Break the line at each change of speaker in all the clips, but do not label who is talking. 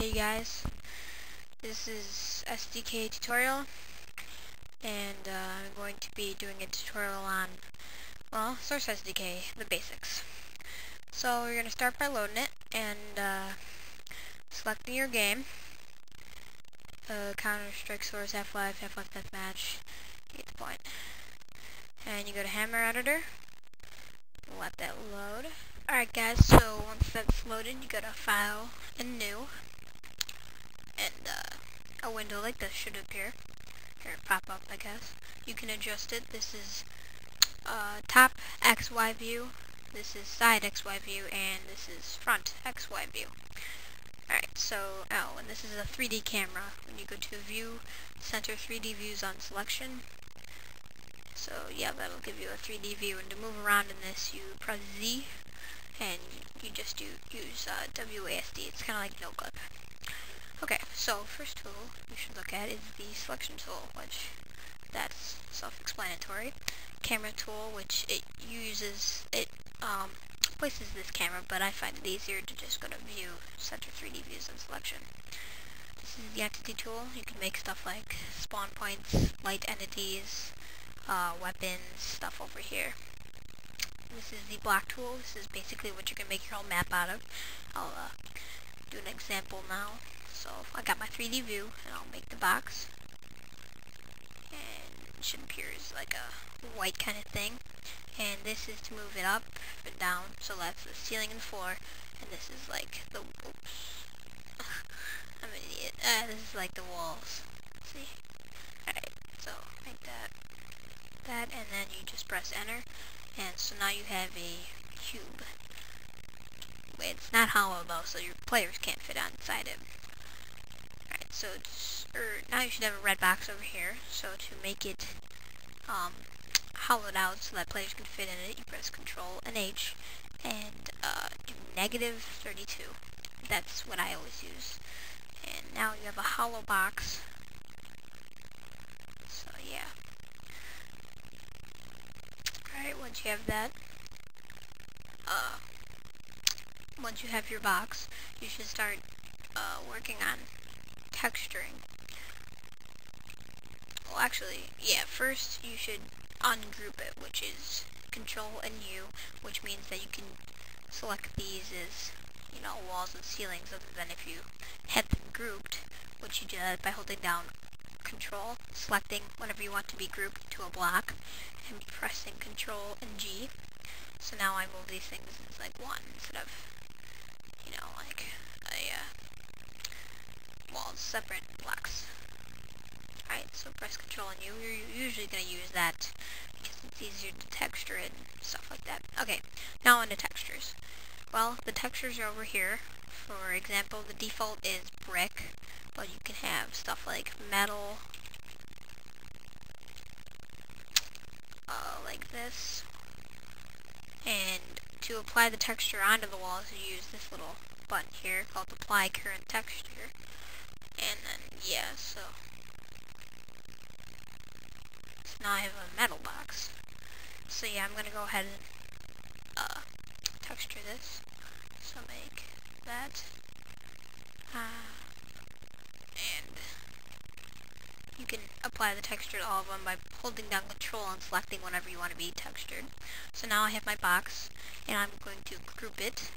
Hey guys, this is SDK tutorial, and I'm going to be doing a tutorial on, well, Source SDK, the basics. So we're going to start by loading it, and selecting your game, Counter-Strike Source, Half-Life, Half-Life Deathmatch, you get the point. And you go to Hammer Editor, let that load. Alright guys, so once that's loaded, you go to File, and New, and a window like this should appear. Or pop up, I guess. You can adjust it. This is top XY view, this is side XY view, and this is front XY view. Alright, so, and this is a 3D camera. When you go to View, Center 3D Views on Selection. So, yeah, that'll give you a 3D view. And to move around in this, you press Z, and you just use WASD. It's kind of like no clip. Okay, so first tool we should look at is the selection tool, which that's self-explanatory. Camera tool, which it places this camera, but I find it easier to just go to View, Center 3D Views and Selection. This is the Entity tool. You can make stuff like spawn points, light entities, weapons, stuff over here. This is the Block tool. This is basically what you can make your whole map out of. I'll do an example now. So I got my 3D view, and I'll make the box, and it should appear as like a white kind of thing. And this is to move it up and down, so that's the ceiling and floor. And this is like the I'm an idiot. This is like the walls. See? Alright, so like that, and then you just press enter, and so now you have a cube. It's not hollow though, so your players can't fit inside it. So now you should have a red box over here. So to make it hollowed out so that players can fit in it, you press Control and H and do -32. That's what I always use. And now you have a hollow box. So yeah. Alright, once you have that, once you have your box, you should start working on texturing. Well, actually, yeah, first you should ungroup it, which is Control and U, which means that you can select these as, you know, walls and ceilings, other than if you had them grouped, which you do that by holding down Control, selecting whatever you want to be grouped to a block, and pressing Control and G. So now I move these things as like one instead of, you know, like walls, separate blocks. Alright, so press Control and U. You're usually going to use that because it's easier to texture it and stuff like that. Okay, now on to textures. Well, the textures are over here. For example, the default is brick, but you can have stuff like metal, like this. And to apply the texture onto the walls, you use this little button here called Apply Current Texture. And then, yeah, so now I have a metal box. So yeah, I'm gonna go ahead and texture this. So make that, and you can apply the texture to all of them by holding down Control and selecting whatever you want to be textured. So now I have my box, and I'm going to group it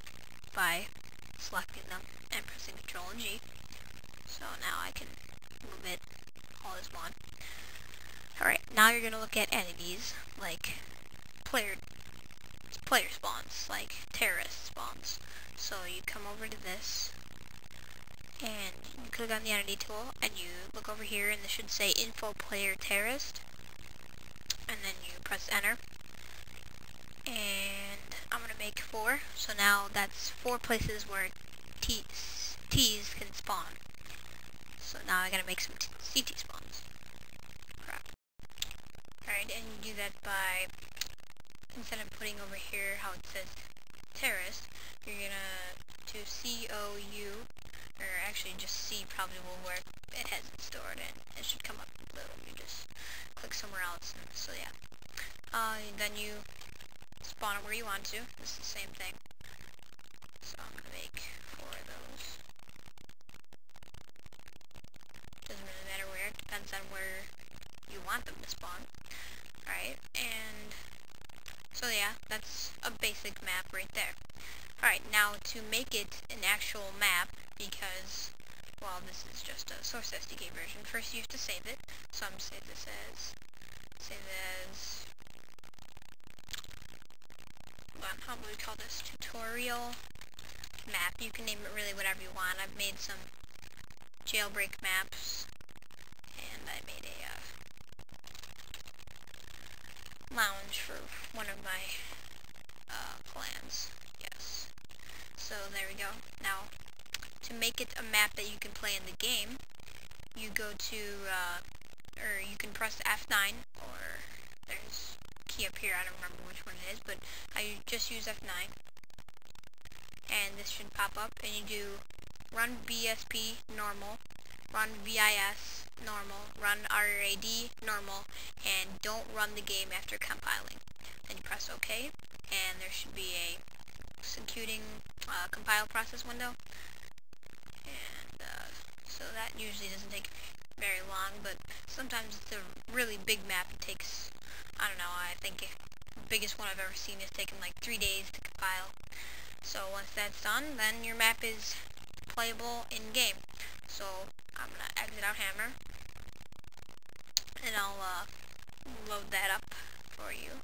by selecting them and pressing Control and G. So now I can move it all as one. Alright, now you're going to look at entities, like player spawns, like terrorist spawns. So you come over to this, and you click on the entity tool, and you look over here, and this should say Info Player Terrorist, and then you press enter, and I'm going to make 4, so now that's 4 places where T's can spawn. So now I gotta make some CT spawns. Crap. Alright, and you do that by, instead of putting over here how it says terrorist, you're gonna do COU, or actually just C probably will work. It has it stored, and it should come up little. You just click somewhere else, and so yeah. Then you spawn it where you want to. This is the same thing. So I'm gonna make 4 of those. want them to spawn. Alright, and so yeah, that's a basic map right there. Alright, now to make it an actual map, because, well, this is just a Source SDK version, first you have to save it. So I'm going to save this as, how would we call this? Tutorial map. You can name it really whatever you want. I've made some jailbreak maps, and I made a lounge for one of my plans. Yes. So there we go. Now, to make it a map that you can play in the game, you go to, or you can press F9, or there's a key up here, I don't remember which one it is, but I just use F9, and this should pop up, and you do run BSP normal, run VIS normal, run RAD normal, and don't run the game after compiling. Then you press OK, and there should be a executing compile process window, and so that usually doesn't take very long, but sometimes it's a really big map. It takes, I don't know, I think the biggest one I've ever seen is taken like 3 days to compile. So once that's done, then your map is playable in game. So I'm gonna exit out Hammer, and I'll load that up for you.